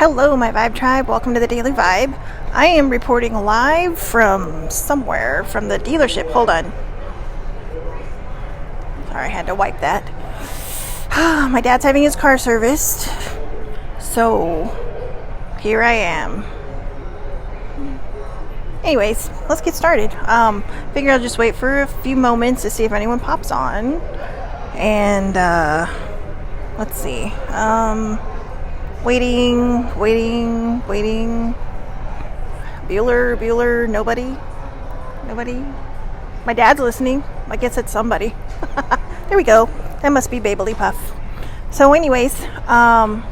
Hello, my Vibe Tribe. Welcome to the Daily Vibe. I am reporting live from somewhere, from the dealership. Hold on. Sorry, I had to wipe that. My dad's having his car serviced. So, here I am. Anyways, let's get started. Figure I'll just wait for a few moments to see if anyone pops on. And, let's see. Waiting. Bueller, nobody. My dad's listening. I guess it's somebody. There we go. That must be Babily Puff. So anyways, I'm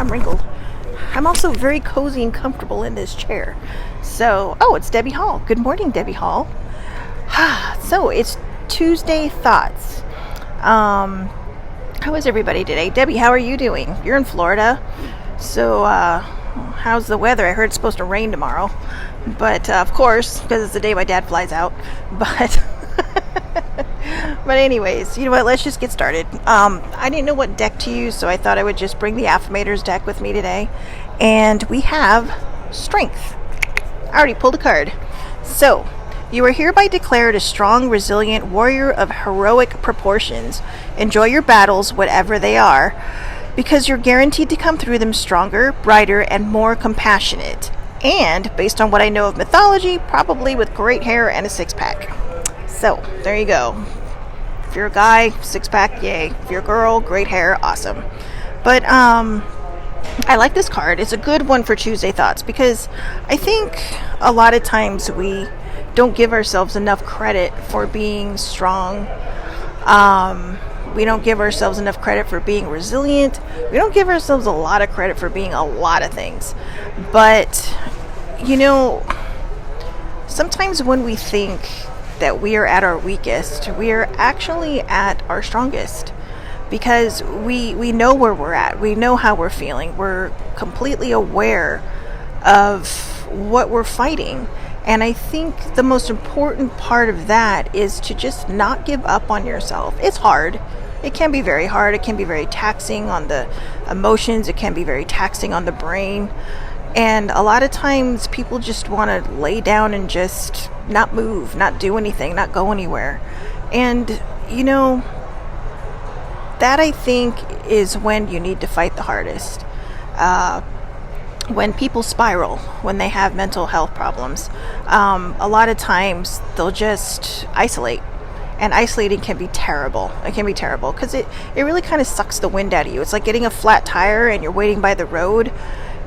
wrinkled. I'm also very cozy and comfortable in this chair. So, it's Debbie Hall. Good morning, Debbie Hall. So, it's Tuesday Thoughts. How is everybody today? Debbie, how are you doing? You're in Florida. So, how's the weather? I heard it's supposed to rain tomorrow. But, of course, because it's the day my dad flies out. But, but anyways, you know what? Let's just get started. I didn't know what deck to use, so I thought I would just bring the Affirmators deck with me today. And we have Strength. I already pulled a card. So, you are hereby declared a strong, resilient warrior of heroic proportions. Enjoy your battles, whatever they are, because you're guaranteed to come through them stronger, brighter, and more compassionate. And, based on what I know of mythology, probably with great hair and a six-pack. So, there you go. If you're a guy, six-pack, yay. If you're a girl, great hair, awesome. But, I like this card. It's a good one for Tuesday Thoughts because I think a lot of times we don't give ourselves enough credit for being strong. We don't give ourselves enough credit for being resilient. We don't give ourselves a lot of credit for being a lot of things. But, sometimes when we think that we are at our weakest, we are actually at our strongest. Because we know where we're at. We know how we're feeling. We're completely aware of what we're fighting. And I think the most important part of that is to just not give up on yourself. It's hard. It can be very hard. It can be very taxing on the emotions. It can be very taxing on the brain. And a lot of times people just want to lay down and just not move, not do anything, not go anywhere. And, that I think is when you need to fight the hardest. When people spiral, when they have mental health problems, a lot of times they'll just isolate. And isolating can be terrible. It can be terrible because it really kind of sucks the wind out of you. It's like getting a flat tire and you're waiting by the road,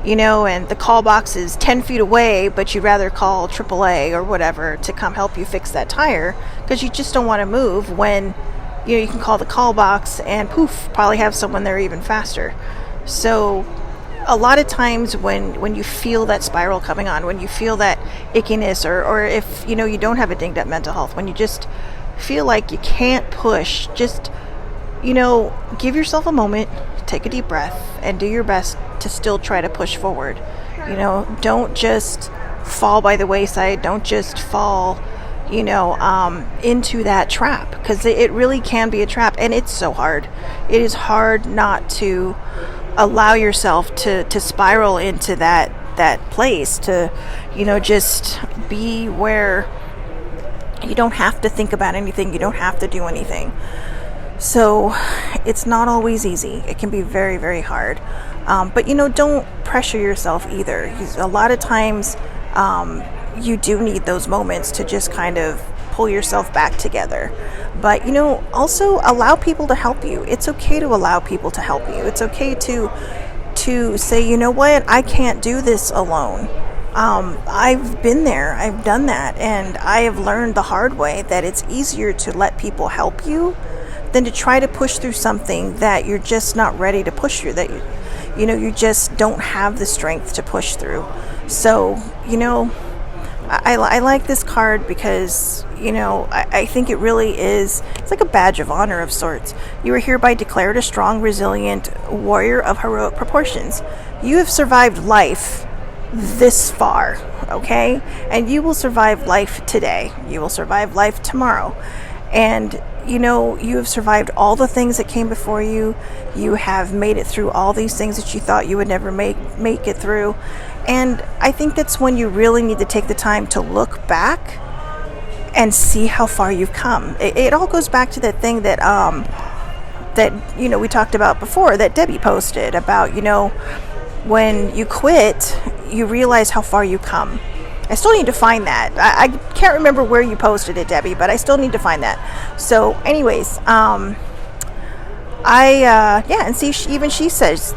and the call box is 10 feet away, but you'd rather call AAA or whatever to come help you fix that tire because you just don't want to move when you can call the call box and poof, probably have someone there even faster. So a lot of times when you feel that spiral coming on, when you feel that ickiness or if you don't have a dinged up mental health, when you just feel like you can't push, just give yourself a moment, take a deep breath and do your best to still try to push forward. Don't just fall by the wayside. Don't just fall into that trap, because it really can be a trap, and it's so hard. It is hard not to allow yourself to spiral into that place, to just be where you don't have to think about anything, you don't have to do anything. So it's not always easy. It can be very, very hard. But don't pressure yourself either. A lot of times you do need those moments to just kind of pull yourself back together. But, also allow people to help you. It's okay to allow people to help you. It's okay to say, you know what, I can't do this alone. I've been there, I've done that, and I have learned the hard way that it's easier to let people help you than to try to push through something that you're just not ready to push through, that you just don't have the strength to push through. So, I like this card because, I think it really is, it's like a badge of honor of sorts. You are hereby declared a strong, resilient warrior of heroic proportions. You have survived life this far, okay? And you will survive life today. You will survive life tomorrow. And, you know, you have survived all the things that came before you. You have made it through all these things that you thought you would never make it through. And I think that's when you really need to take the time to look back and see how far you've come. It all goes back to that thing that you know, we talked about before, that Debbie posted about, you know, when you quit, you realize how far you come. I still need to find that. I can't remember where you posted it, Debbie, but I still need to find that. So anyways, and see, even she says,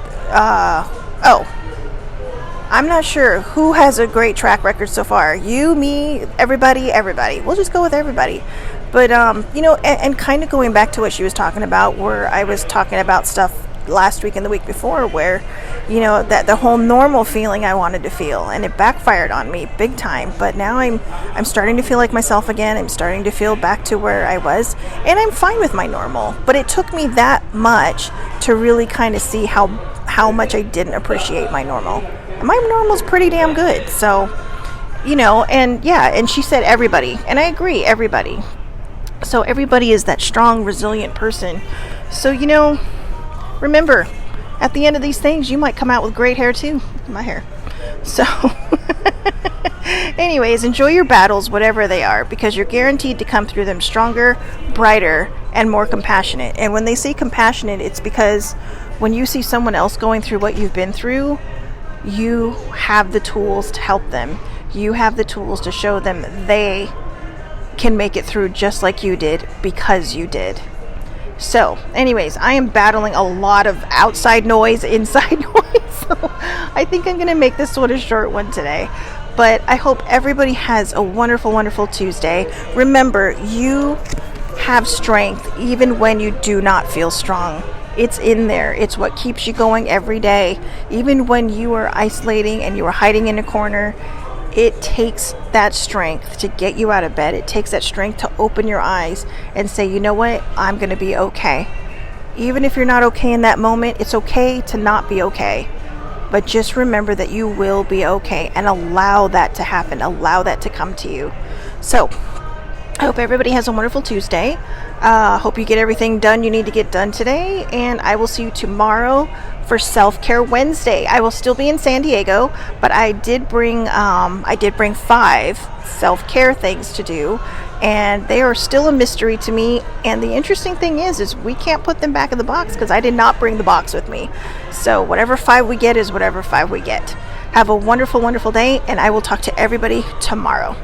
I'm not sure who has a great track record so far. You, me, everybody. We'll just go with everybody. But, you know, and kind of going back to what she was talking about, where I was talking about stuff last week and the week before, where, you know, that the whole normal feeling I wanted to feel, and it backfired on me big time. But now I'm starting to feel like myself again. I'm starting to feel back to where I was, and I'm fine with my normal. But it took me that much to really kind of see how much I didn't appreciate my normal. And my normal's pretty damn good. So, you know, and yeah, and she said everybody, and I agree, everybody. So everybody is that strong, resilient person. So, you know, remember, at the end of these things, you might come out with great hair too. My hair. So, anyways, enjoy your battles, whatever they are, because you're guaranteed to come through them stronger, brighter, and more compassionate. And when they say compassionate, it's because when you see someone else going through what you've been through, you have the tools to help them. You have the tools to show them they can make it through just like you did, because you did. So, anyways, I am battling a lot of outside noise, inside noise. So I think I'm going to make this one a short one today. But I hope everybody has a wonderful, wonderful Tuesday. Remember, you have strength even when you do not feel strong. It's in there. It's what keeps you going every day. Even when you are isolating and you are hiding in a corner, it takes that strength to get you out of bed. It takes that strength to open your eyes and say, you know what, I'm going to be okay. Even if you're not okay in that moment, it's okay to not be okay. But just remember that you will be okay, and allow that to happen. Allow that to come to you. So, I hope everybody has a wonderful Tuesday. Hope you get everything done you need to get done today. And I will see you tomorrow for Self-Care Wednesday. I will still be in San Diego, but I did bring 5 self-care things to do, and they are still a mystery to me. And the interesting thing is we can't put them back in the box because I did not bring the box with me. So whatever 5 we get is whatever 5 we get. Have a wonderful, wonderful day, and I will talk to everybody tomorrow.